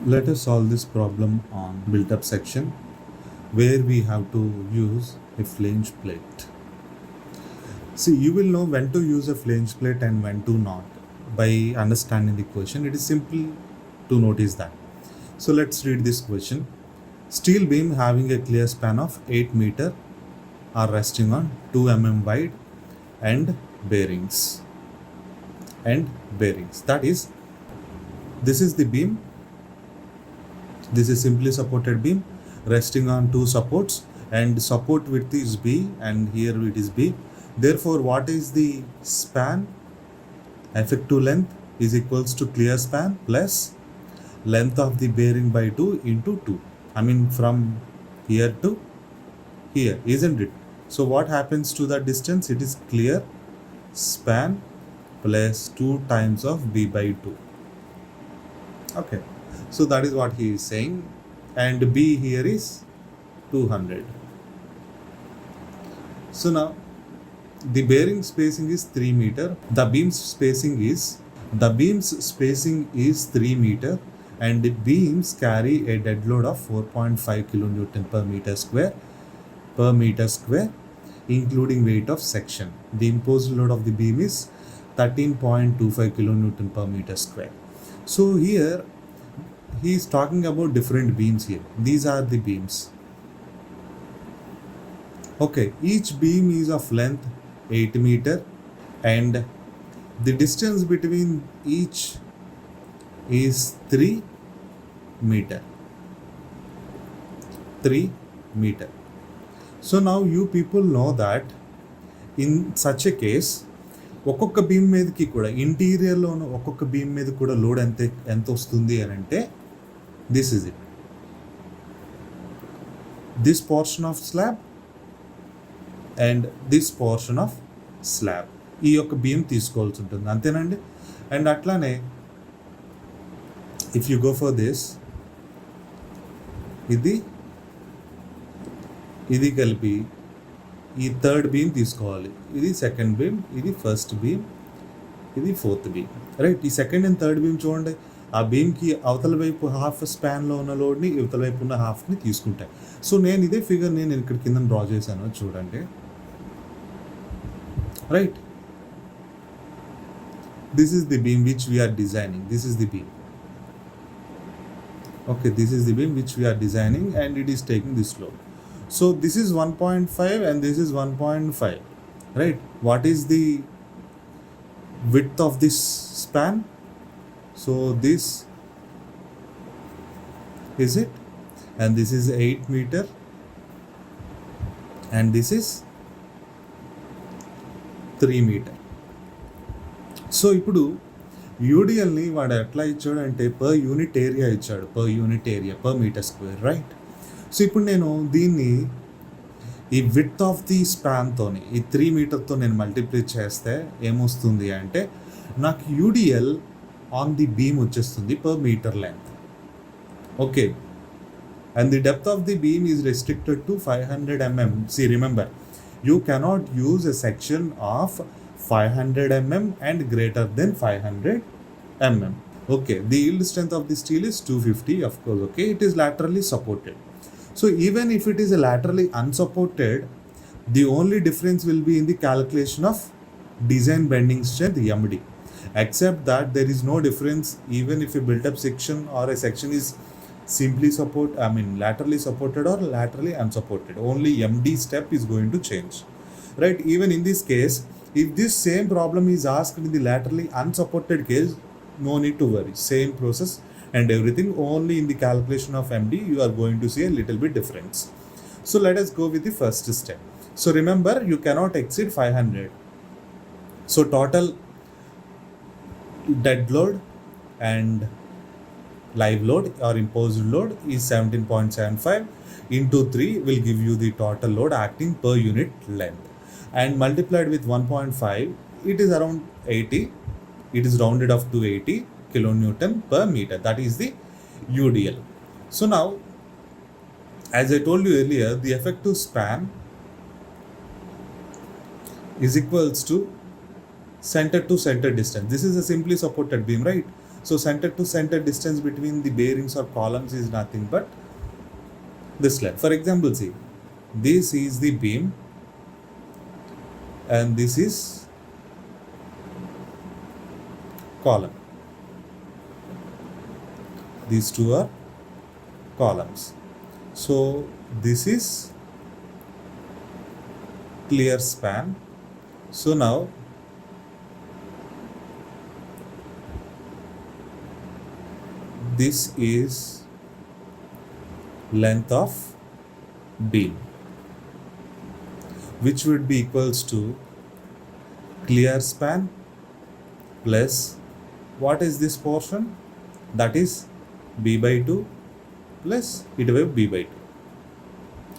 Let us solve this problem on built-up section where we have to use a flange plate. See, you will know when to use a flange plate and when to not by understanding the question. It is simple to notice that. So let's read this question. Steel beam having a clear span of 8 meter are resting on 2 mm wide and bearings. That is, this is the beam. This is simply supported beam resting on two supports, and support width is B and here it is B. Therefore, what is the span? Effective length is equals to clear span plus length of the bearing by 2 into 2. I mean from here to here, isn't it? So what happens to that distance? It is clear span plus 2 times of B by 2. Okay. So that is what he is saying, and B here is 200. So now the bearing spacing is 3 meter. The beam's spacing is 3 meter, and the beams carry a dead load of 4.5 kilonewton per meter square, including weight of section. The imposed load of the beam is 13.25 kilonewton per meter square. So here he is talking about different beams here. These are the beams. Okay, each beam is of length 8 meter and the distance between each is 3 meter. 3 meter. So now you people know that in such a case, ఒక్కొక్క beam మీదకి కూడా ఇంటీరియర్లో ఉన్న ఒక్కొక్క beam మీద కూడా load ఎంత వస్తుంది అని అంటే this is it. This portion of slab and this portion of slab, ఈ యొక్క బీమ్ తీసుకోవాల్సి ఉంటుంది, అంతేనండి. అండ్ అట్లానే if you go for this, ఇది కలిపి ఈ థర్డ్ బీమ్ తీసుకోవాలి. ఇది సెకండ్ బీమ్, ఇది ఫస్ట్ బీమ్, ఇది ఫోర్త్ బీమ్, రైట్. ఈ సెకండ్ అండ్ థర్డ్ బీమ్ చూడండి, ఆ బీమ్కి అవతల వైపు హాఫ్ స్పాన్లో ఉన్న లోడ్ని ఇవతల వైపు ఉన్న హాఫ్ని తీసుకుంటాయి. సో నేను ఇదే ఫిగర్ నేను ఇక్కడ కింద డ్రా చేశాను చూడండి, right. This is the beam which we are designing. This is the beam. Okay, this is the beam which we are designing and it is taking this load. So this is 1.5 and this is 1.5, right? What is the width of this span? So this is it, and this is 8 meter and this is 3 meter. So ఇప్పుడు యూడిఎల్ని వాడు ఎట్లా ఇచ్చాడు అంటే per unit area ఇచ్చాడు, per metre square, right. So ఇప్పుడు నేను దీన్ని ఈ విడ్త్ ఆఫ్ ది స్పాన్తోని ఈ 3 మీటర్తో నేను మల్టిప్లై చేస్తే ఏమొస్తుంది అంటే నాకు యూడిఎల్ ఆన్ ది బీమ్ వచ్చేస్తుంది per metre length. Okay, and the depth of the beam is restricted to 500 mm. See, remember, you cannot use a section of 500 mm and greater than 500 mm. Okay, the yield strength of the steel is 250, of course. Okay, it is laterally supported. So even if it is laterally unsupported, the only difference will be in the calculation of design bending strength, MD, except that there is no difference even if a built up section or a section is simply laterally supported or laterally unsupported. Only MD step is going to change, right? Even in this case, if this same problem is asked in the laterally unsupported case, no need to worry, same process and everything, only in the calculation of MD you are going to see a little bit difference. So let us go with the first step. So remember, you cannot exceed 500. So total dead load and live load or imposed load is 17.75 into 3 will give you the total load acting per unit length, and multiplied with 1.5, it is around 80. It is rounded off to 80 kilonewton per meter. That is the UDL. So now, as I told you earlier, the effective span is equals to center to center distance. This is a simply supported beam, right? So center to center distance between the bearings or columns is nothing but this length. For example, see, this is the beam and this is column. These two are columns. So this is clear span. So now this is length of beam, which would be equals to clear span plus what is this portion, that is b by 2 plus itwave b by 2.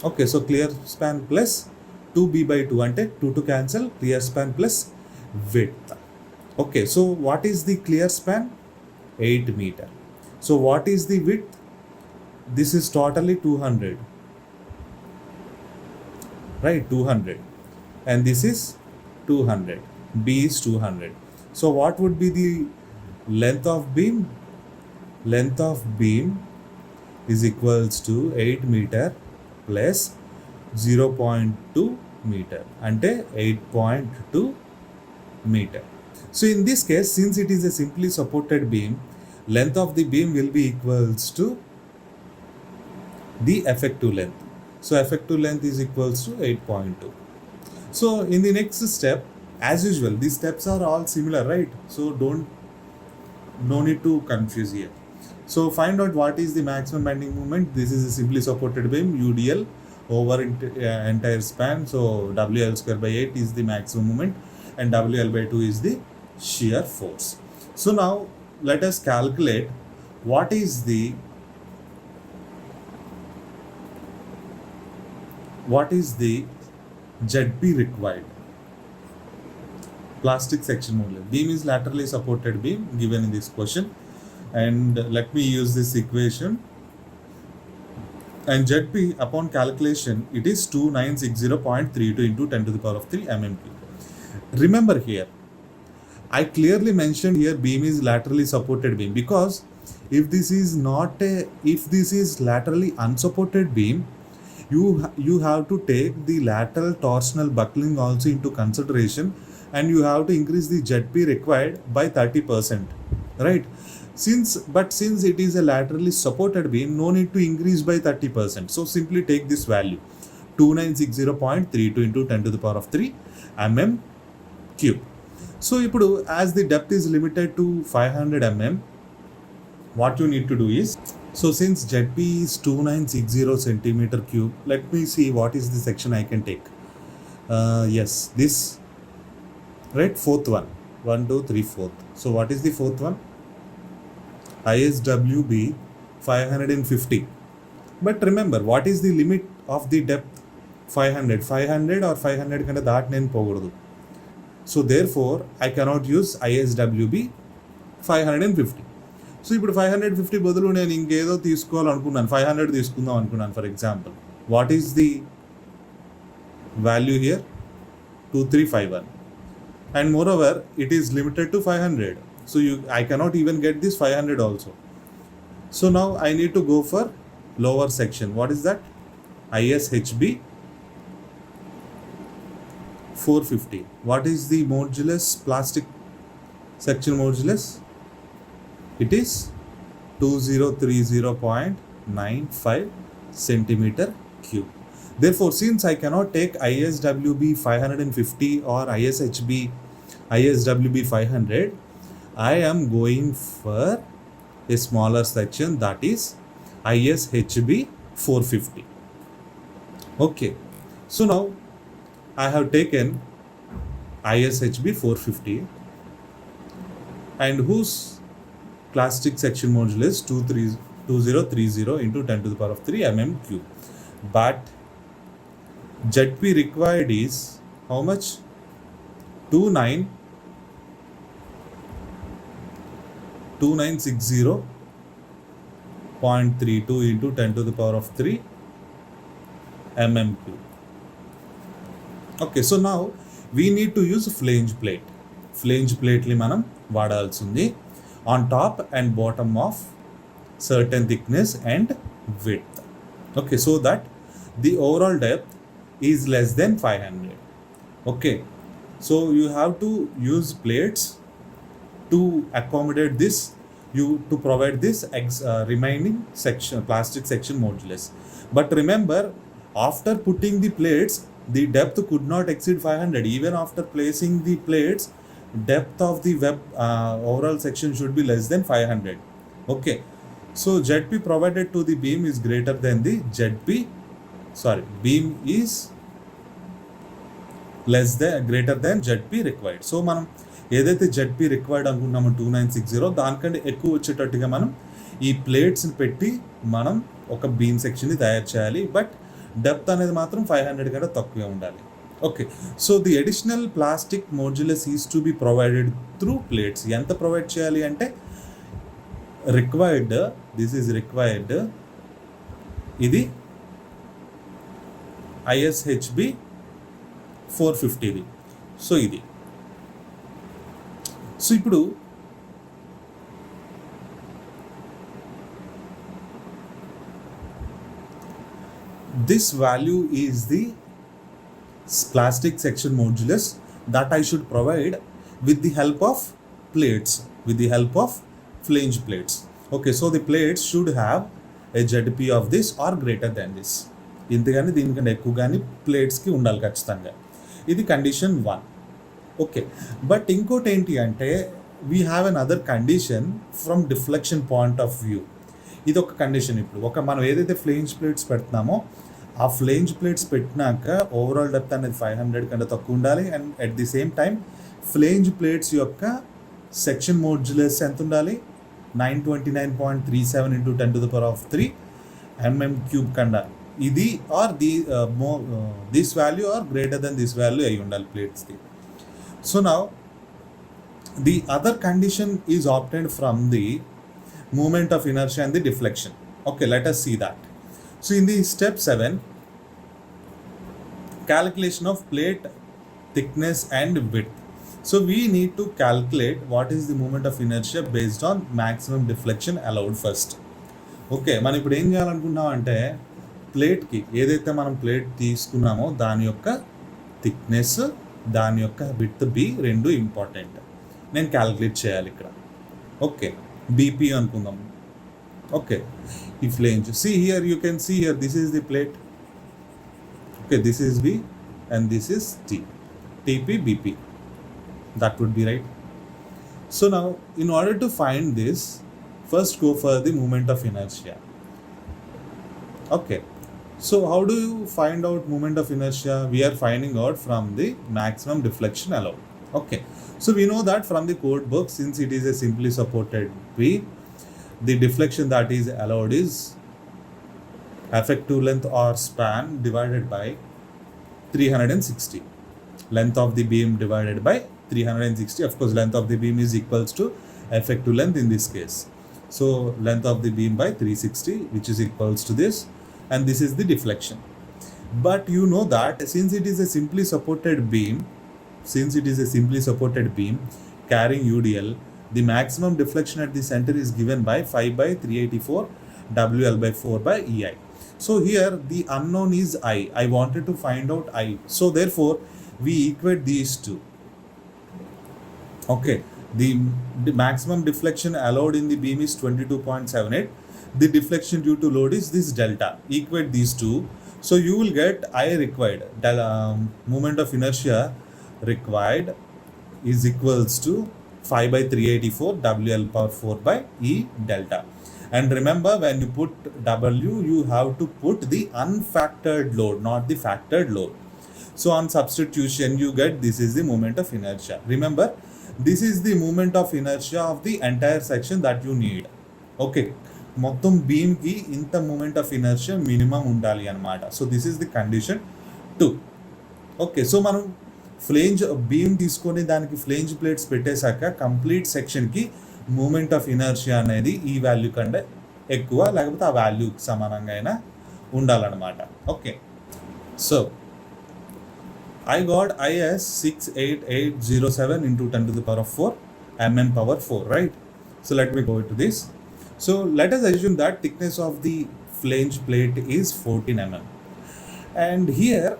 Okay, so clear span plus 2b by 2 ante 2 to cancel, clear span plus width. Okay, so what is the clear span? 8 meter. So what is the width? This is totally 200, right? 200, and this is 200. B is 200. So what would be the length of beam? Length of beam is equals to 8 meter plus 0.2 meter ante 8.2 meter. So in this case, since it is a simply supported beam, length of the beam will be equals to the effective length. So effective length is equals to 8.2. So in the next step, as usual, these steps are all similar, right? So no need to confuse here. So find out what is the maximum bending moment. This is a simply supported beam, UDL over entire span. So WL square by 8 is the maximum moment and WL by 2 is the shear force. So now let us calculate what is the ZB required. Plastic section modulus. Beam is laterally supported beam given in this question, and let me use this equation. And ZB upon calculation, it is 2960.32 into 10 to the power of 3 mm cube. Remember here, I clearly mentioned here beam is laterally supported beam, because if this is laterally unsupported beam, you have to take the lateral torsional buckling also into consideration, and you have to increase the ZP required by 30%, right? Since it is a laterally supported beam, no need to increase by 30%. So simply take this value 2960.32 into 10 to the power of 3 mm cube. So ipudu, as the depth is limited to 500 mm, what you need to do is, so since ZP is 2960 centimeter cube, let me see what is the section I can take. Yes, this, right? Fourth one, 1 2 3 4th. So what is the fourth one? ISWB 550. But remember, what is the limit of the depth? 500 or 500 kanta that nenu pogudu. So therefore I cannot use ISWB 550. So ఇప్పుడు 550 బదులు నేను ఇంకేదో తీసుకోవాలనుకున్నాను, 500 తీసుకుందాం అనుకున్నాను for example. What is the value here? 2351. And moreover, it is limited to 500. So I cannot even get this 500 also. So now I need to go for lower section. What is that? ISHB 450. What is the modulus, plastic section modulus? It is 2030.95 centimeter cube. Therefore, since I cannot take ISWB 550 or ISWB 500, I am going for a smaller section, that is ISHB 450. Okay, so now I have taken ISHB 450 and whose plastic section modulus 2030 into 10 to the power of 3 mm cube. But ZP required is how much? 2960.32 into 10 to the power of 3 mm cube. Okay, so now we need to use flange plate. Flange plate li manam vaadalsindi. on top and bottom of certain thickness and width. Okay, so that the overall depth is less than 500. Okay, so you have to use plates to accommodate this, to provide this remaining section, plastic section modulus. But remember, after putting the plates, the depth could not exceed 500. Even after placing the plates, depth of the web overall section should be less than 500. Okay, so ZP provided to the beam is greater than the beam is greater than ZP required. So మనం ఏదైతే ZP required అనుకున్నామో 2960 దానికంటే ఎక్కువ వచ్చేటట్టుగా మనం ఈ ప్లేట్స్ని పెట్టి మనం ఒక బీమ్ సెక్షన్ని తయారు చేయాలి. బట్ డెప్త్ అనేది మాత్రం 500 కంటే తక్కువే ఉండాలి. Okay, so the additional plastic modulus is to be provided through plates. ఎంత ప్రొవైడ్ చేయాలి అంటే రిక్వైర్డ్, దిస్ ఈజ్ రిక్వైర్డ్, ఇది ISHB 450. సో ఇది, సో ఇప్పుడు this value is the plastic section modulus that I should provide with the help of plates, with the help of flange plates. Okay, so the plates should have a ZP of this or greater than this. ఇంతగాని దీనికంటే ఎక్కువ కానీ ప్లేట్స్కి ఉండాలి ఖచ్చితంగా. ఇది condition 1. Okay, but ఇంకోటి ఏంటి అంటే we have an other condition from deflection point of view. ఇది ఒక కండిషన్. ఇప్పుడు మనం ఏదైతే ఫ్లేంజ్ ప్లేట్స్ పెడుతున్నామో ఆ ఫ్లేంజ్ ప్లేట్స్ పెట్టినాక ఓవరాల్ డెప్త్ అనేది 500 కంటే తక్కువ ఉండాలి. And at the same time flange plates యొక్క సెక్షన్ మోడ్యులస్ ఎంత ఉండాలి? 929.37 into 10⁻³ mm³ కన్నా ఇది or this value or greater than this value అయి ఉండాలి ప్లేట్స్కి. So now the other condition is obtained from the moment of inertia and the deflection. Okay, let us see that. So in the step 7, calculation of plate thickness and width. So we need to calculate what is the moment of inertia based on maximum deflection allowed first. Okay, మనం ఇప్పుడు ఏం చేయాలనుకున్నాం అంటే ప్లేట్కి ఏదైతే మనం plate తీసుకున్నామో దాని యొక్క థిక్నెస్, దాని యొక్క విడ్త్ బి రెండు ఇంపార్టెంట్. నేను క్యాలిక్యులేట్ చేయాలి ఇక్కడ. ఓకే, బీపీ అనుకుందాం. ఓకే, ఈ flange, see here, you can see here, this is the plate. Okay, this is B and this is T. TP, BP. That would be right. So now, in order to find this, first go for the moment of inertia. Okay, so how do you find out moment of inertia? We are finding out from the maximum deflection allowed. Okay, so we know that from the code book, since it is a simply supported beam, the deflection that is allowed is effective length or span divided by 360. Length of the beam divided by 360. Of course, length of the beam is equals to effective length in this case. So length of the beam by 360, which is equals to this, and this is the deflection. But you know that since it is a simply supported beam carrying UDL, the maximum deflection at the center is given by 5/384 WL/4/EI. So here the unknown is I. I wanted to find out I. So therefore we equate these two. Okay, the maximum deflection allowed in the beam is 22.78. The deflection due to load is this delta. Equate these two. So you will get I required, moment of inertia required is equals to 5/384 WL/4/E delta. And remember, when you put W, you have to put the unfactored load, not the factored load. So on substitution, you get this is the moment of inertia. Remember, this is the moment of inertia of the entire section that you need. Okay, మొత్తం బీమ్కి ఇంత moment of inertia minimum ఉండాలి అనమాట. So this is the condition 2. Okay, so మనం flange beam తీసుకొని దానికి flange plates పెట్టేశాక complete సెక్షన్కి moment of inertia అనేది ఈ వాల్యూ కంటే ఎక్కువ, లేకపోతే ఆ వాల్యూకి సమానంగా అయినా ఉండాలన్నమాట. Okay, so I got IS 68807 into 10⁻⁴ mm/4, right? So let me go to this. So let us assume that thickness of the flange plate is 14 mm. And here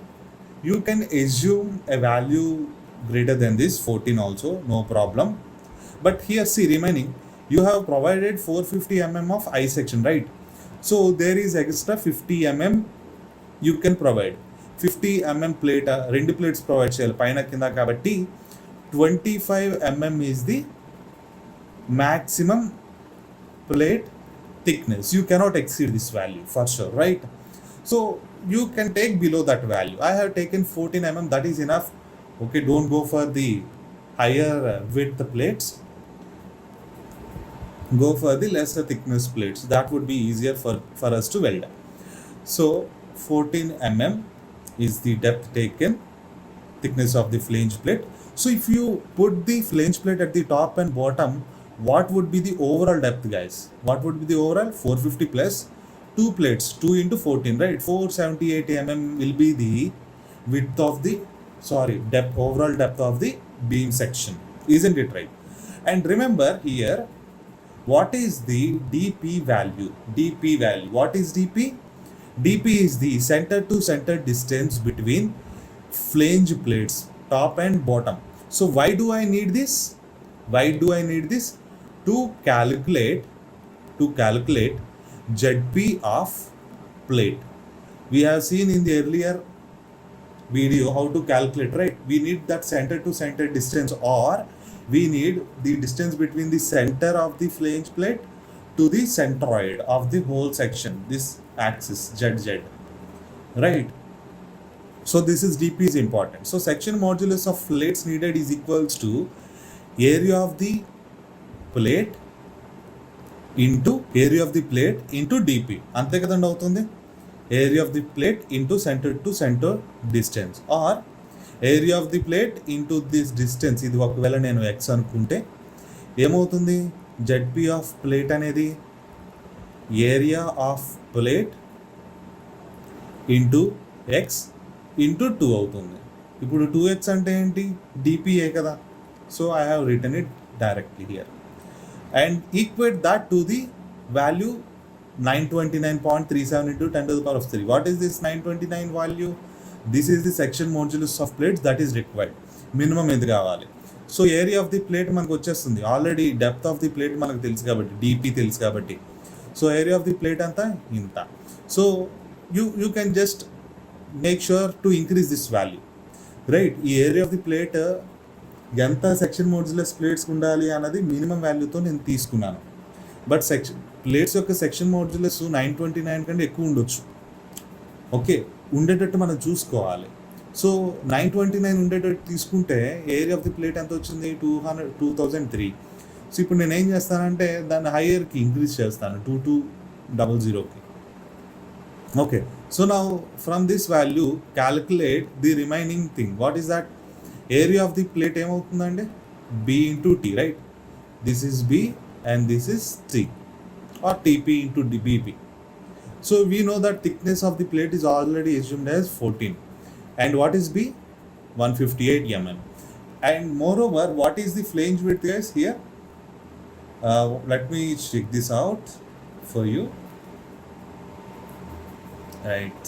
you can assume a value greater than this 14 also, no problem. But here see remaining, you have provided 450 mm of I section, right? So there is extra 50 mm you can provide. 50 mm plate, రెండు plates provide చేయాలి పైన కింద కాబట్టి 25 mm is the maximum plate thickness. You cannot exceed this value for sure, right? So you can take below that value. I have taken 14 mm, that is enough. Okay, don't go for the higher width plates, go for the lesser thickness plates. That would be easier for us to weld. So 14 mm is the depth taken, thickness of the flange plate. So if you put the flange plate at the top and bottom, what would be the overall depth, guys? What would be the overall? 450 plus 2 plates, 2 into 14, right? 478 mm will be the width of the, depth, overall depth of the beam section, isn't it, right? And remember here, what is the dp value? Dp value, what is dp? dp is the center to center distance between flange plates, top and bottom. So why do I need this? To calculate zp of plate. We have seen in the earlier video how to calculate, right? We need that center to center distance, or we need the distance between the center of the flange plate to the centroid of the whole section, this axis zz, right? So this is dp is important. So section modulus of plates needed is equals to area of the plate into dp. అంతే కదండి అవుతుంది. Area of the plate into centre to centre distance, or area of the plate into this distance. ఇది ఒకవేళ నేను x అనుకుంటే ఏమవుతుంది? ZP of plate అనేది area of plate into x into 2 అవుతుంది. ఇప్పుడు 2x అంటే ఏంటి? డిపిఏ కదా. So I have written it directly here and equate that to the value 929.37 into 10 to the power of 3. What is this 929 value? This is the section modulus of plates that is required. Minimum ఎంత కావాలి? So area of the plate మనకు వచ్చేస్తుంది. Already depth of the plate మనకు తెలుసు కాబట్టి, DP తెలుసు కాబట్టి, so area of the plate అంతా ఇంత. So you can just make sure to increase this value, right? ఈ ఏరియా ఆఫ్ ది ప్లేట్ ఎంత సెక్షన్ మోడ్యులస్ ప్లేట్స్ ఉండాలి అన్నది మినిమం వాల్యూతో నేను తీసుకున్నాను. బట్ ప్లేట్స్ యొక్క సెక్షన్ మోడ్యులస్ 929 కంటే ఎక్కువ ఉండొచ్చు. ఓకే, ఉండేటట్టు మనం చూసుకోవాలి. సో 929 ఉండేటట్టు తీసుకుంటే ఏరియా ఆఫ్ ది ప్లేట్ ఎంత వచ్చింది? 2003. సో ఇప్పుడు నేను ఏం చేస్తానంటే దాన్ని హైయర్కి ఇంక్రీజ్ చేస్తాను, 2200కి. Okay, so now from this value calculate the remaining thing. What is that? Area of the plate ఏమవుతుందండి? B into T, right? This is B and this is T, or TP into BP. So we know that thickness of the plate is already assumed as 14. And what is B? 158 mm. And moreover, what is the flange width, guys, here? Let me check this out for you. Right.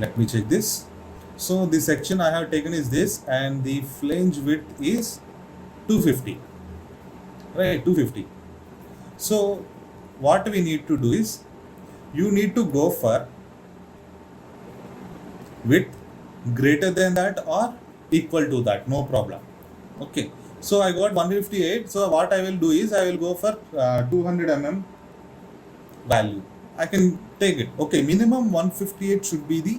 Let me check this. So the section I have taken is this, and the flange width is 250, right? 250. So what we need to do is, you need to go for width greater than that or equal to that, no problem. Okay, so I got 158. So what I will do is, I will go for 200 mm value. I can take it. Okay, minimum 158 should be the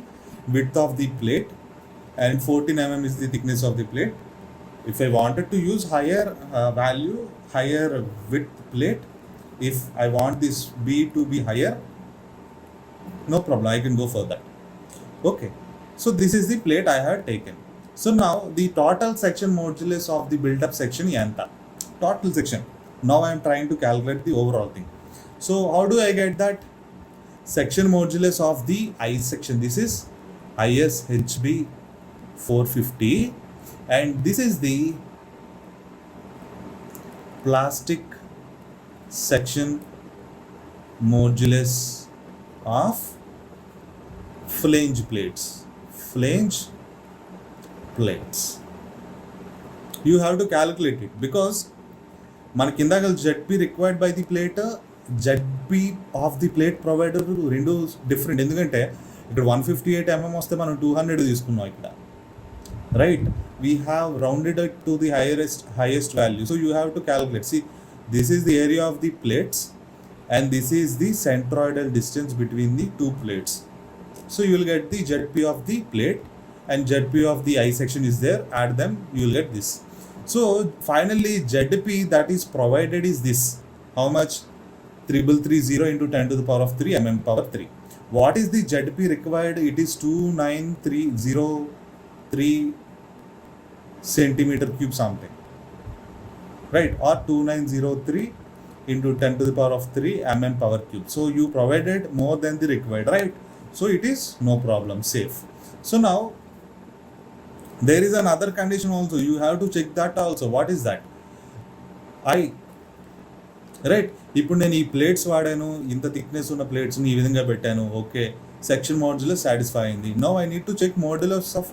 width of the plate, and 14 mm is the thickness of the plate. If I wanted to use higher value, higher width plate, if I want this B to be higher, no problem, I can go for that. Okay, so this is the plate I have taken. So now the total section modulus of the built up section enta, total section. Now I am trying to calculate the overall thing. So how do I get that? Section modulus of the I section, this is ISHB 450, and this is the plastic section modulus of flange plates. You have to calculate it because మనకి ఇందాక ZP required by the plate, ZP of the plate provider రెండు different. ఎందుకంటే ఇక్కడ 158 mm వస్తే మనం 200 తీసుకున్నాం ఇక్కడ, right? We have rounded it to the highest value. So you have to calculate. See, this is the area of the plates and this is the centroidal distance between the two plates. So you will get the ZP of the plate and ZP of the I section is there. Add them, you will get this. So finally ZP that is provided is this. How much? 3330 into 10 to the power of 3 mm power 3. What is the ZP required? It is 29303 centimeter cube something, right? Or 2903 into 10 to the power of 3 mm power cube. So you provided more than the required, right? So it is no problem, safe. So now there is another condition also. You have to check that also. What is that? Right. ఇప్పుడు నేను ఈ plates వాడాను, ఇంత thickness ఉన్న ప్లేట్స్ని ఈ విధంగా పెట్టాను, okay, section modulus satisfy అయింది. Now I need to check modulus of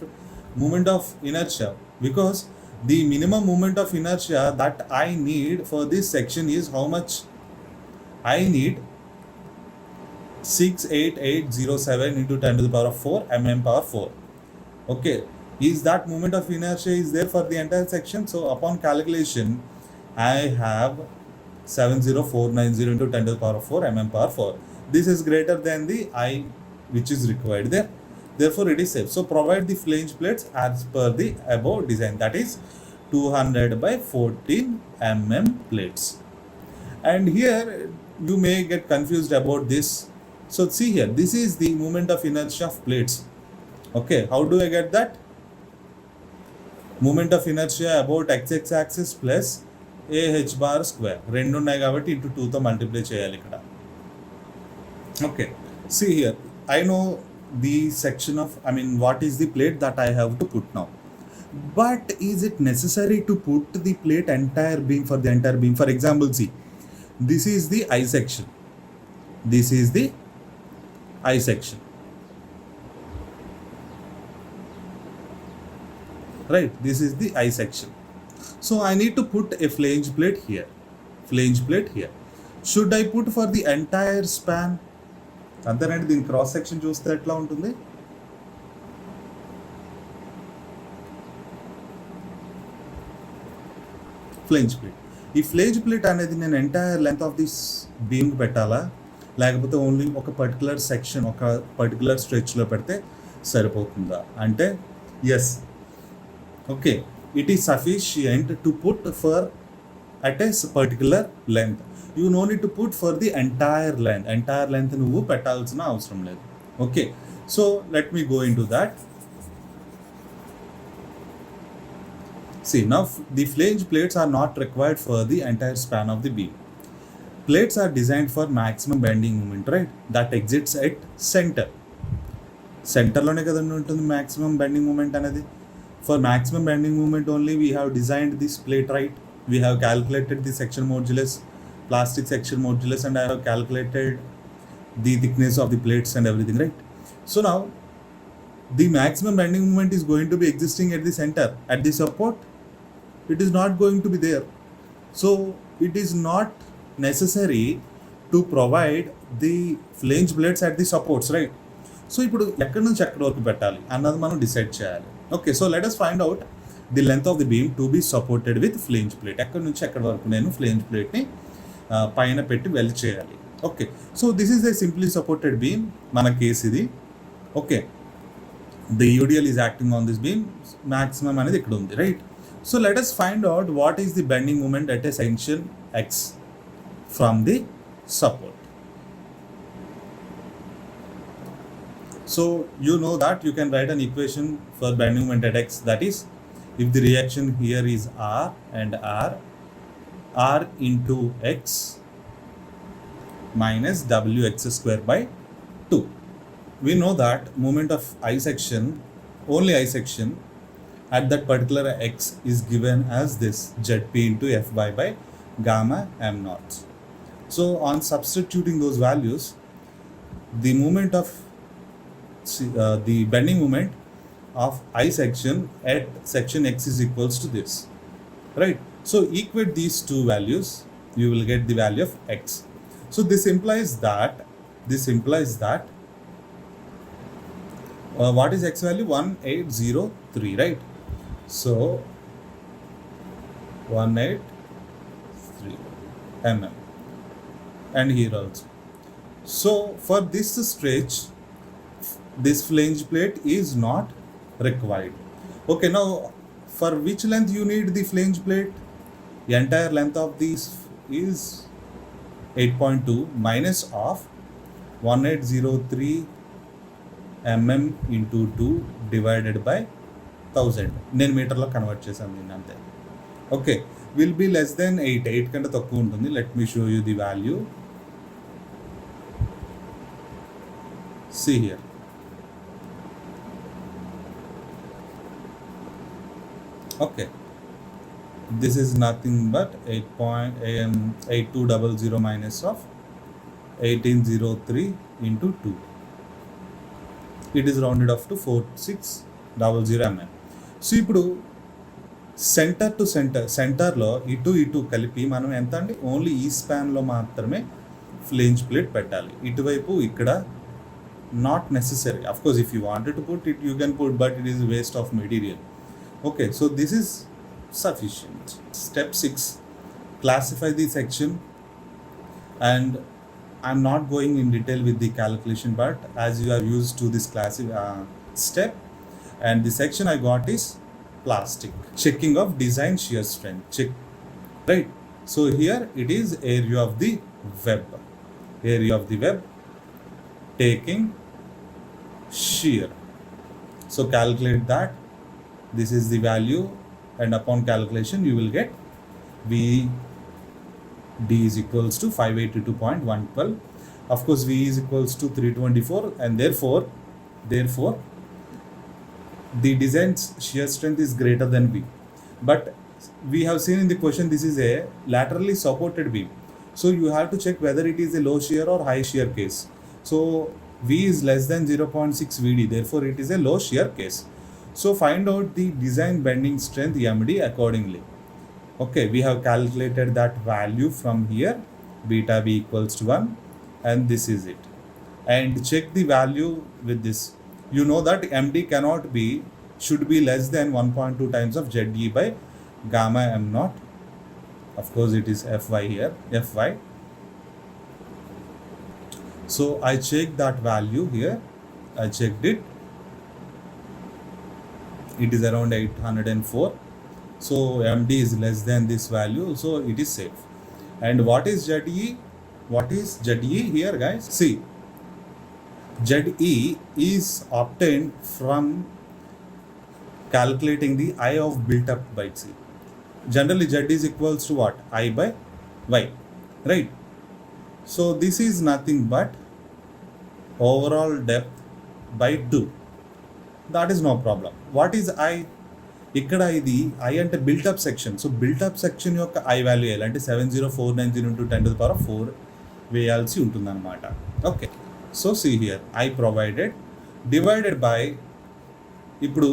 moment of inertia because the minimum moment of inertia that I need for this section is how much? I need 68807 into 10 to the power of 4 mm power 4. Okay, is that moment of inertia is there for the entire section? So upon calculation I have 70490 into 10 to the power of 4 mm power 4. This is greater than the I which is required there. Therefore it is safe. So provide the flange plates as per the above design, that is 200 by 14 mm plates. And here you may get confused about this. So see here, this is the moment of inertia of plates. Okay, how do I get that? Moment of inertia about x axis plus AH bar square. రెండు ఉన్నాయి కాబట్టి into 2తో multiply చేయాలి ఇక్కడ. Okay, see here, I know the section of, what is the plate that I have to put now. But is it necessary to put the plate entire beam for the entire beam? For example, see, this is the I section. This is the I section. Right, this is the I section. So I need to put a flange plate here. Should I put for the entire span? అంతేనండి, దీని cross section చూస్తే ఎట్లా ఉంటుంది? Flange plate. ఈ flange plate అనేది నేను entire length of this beam పెట్టాలా, లేకపోతే ఓన్లీ ఒక పర్టికులర్ సెక్షన్, ఒక పర్టికులర్ స్ట్రెచ్లో పెడితే సరిపోతుందా అంటే yes. Okay, it is sufficient to put for at a particular length. You no need to put for the entire length నువ్వు పెట్టాల్సిన అవసరం లేదు. Okay, so let me go into that. See, now the flange plates are not required for the entire span of the beam. Plates are designed for maximum bending moment, right? That exists at center. సెంటర్లోనే కదండి ఉంటుంది maximum bending moment అనేది. For maximum bending moment only we have designed this plate, right? We have calculated the section modulus, plastic section modulus, and I have calculated the thickness of the plates and everything, right? So now the maximum bending moment is going to be existing at the center. At the support it is not going to be there. So it is not necessary to provide the flange plates at the supports, right? So ఇప్పుడు ఎక్కడి నుంచి ఎక్కడి వరకు పెట్టాలి అన్నది మనం decide చేయాలి. Okay, so let us find out the length of the beam to be supported with flange plate. ఎక్కడి నుంచి ఎక్కడి వరకు నేను ఫ్లేంజ్ ప్లేట్ని పైన పెట్టి వెల్డ్ చేయాలి. Okay, so this is a simply supported beam. మన కేసు ఇది. Okay, the UDL is acting on this beam. Maximum అనేది ఇక్కడ ఉంది, right? So let us find out what is the bending moment at a section X from the support. So you know that you can write an equation for bending moment at X, that is, if the reaction here is R and R into X minus WX square by 2. We know that moment of I section, only I section, at that particular x is given as this zp into fy by gamma m naught. So on substituting those values, the moment of the bending moment of I section at section x is equals to this, right? So equate these two values, you will get the value of x. So this implies that what is x value? 1803, right? So 183 mm, and here also. So for this stretch, this flange plate is not required. Okay, now for which length you need the flange plate? The entire length of this is 8.2 minus of 1803 mm into 2 divided by 1000. నేను మీటర్లో convert చేశాను దీన్ని అంతే. Okay, will be less than 8 కంటే తక్కువ ఉంటుంది. Let me show you the value. See here. Okay, this is nothing but 8200 minus of 1803 into 2. It is rounded off to 4600 mm. So ఇప్పుడు centre to సెంటర్లో ఇటు కలిపి మనం ఎంత అండి, ఓన్లీ ఈ స్పాన్లో మాత్రమే ఫ్లేంజ్ ప్లేట్ పెట్టాలి. ఇటువైపు ఇక్కడ not necessary. Of course, if you wanted to put it, you can put, but it is a waste of material. Okay, so this is sufficient. Step 6, classify the section, and I'm not going in detail with the calculation, but as you are used to this step, and the section I got is plastic. Checking of design shear strength, check, right? So here it is area of the web, taking shear. So calculate that. This is the value, and upon calculation you will get VD is equals to 582.112. Of course, V is equals to 324, and therefore the design shear strength is greater than V. But we have seen in the question this is a laterally supported beam. So you have to check whether it is a low shear or high shear case. So V is less than 0.6 VD, therefore it is a low shear case. So find out the design bending strength MD accordingly. Okay, we have calculated that value from here, beta B equals to 1, and this is it. And check the value with this. You know that MD should be less than 1.2 times of ZE by gamma m naught. Of course, it is Fy here, Fy. So I checked that value here. I checked it. It is around 804. So MD is less than this value. So it is safe. And what is ZE? What is ZE here, guys? See, ZE is obtained from calculating the I of built up by C. Generally, Z is equals to what? I by Y, right? So this is nothing but overall depth by 2. That is no problem. What is I? ఇక్కడ ఇది I అంటే built up section. సో built up section యొక్క I value వేయాలి అంటే 70490 into 10⁴ వేయాల్సి ఉంటుందన్నమాట. Okay, so see here I provided divided by, ఇప్పుడు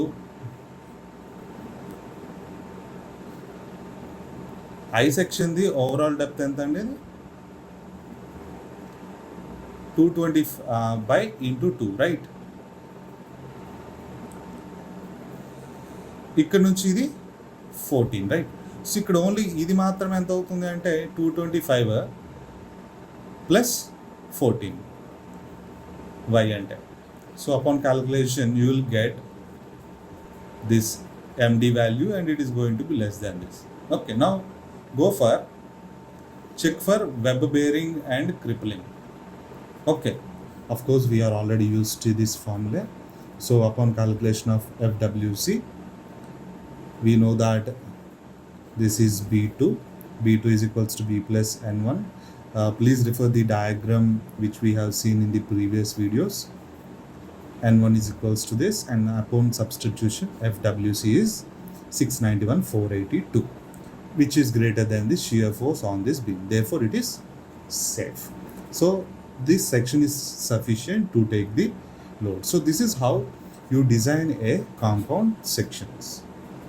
I సెక్షన్ది ఓవరాల్ డెప్త్ ఎంత అండి? 220 by into 2, రైట్? ఇక్కడ నుంచి ఇది 14, రైట్? సో ఇక్కడ ఓన్లీ ఇది మాత్రమే ఎంత అవుతుంది అంటే 225 ప్లస్ 14 y అంటే. So upon calculation you will get this MD value and it is going to be less than this. Okay, now go for check for web bearing and crippling. Okay, of course we are already used to this formula. So upon calculation of FWC, we know that this is B2 is equals to B plus N1. Please refer the diagram which we have seen in the previous videos. N1 is equals to this, and upon substitution FWC is 691,482, which is greater than the shear force on this beam. Therefore, it is safe. So this section is sufficient to take the load. So this is how you design a compound sections.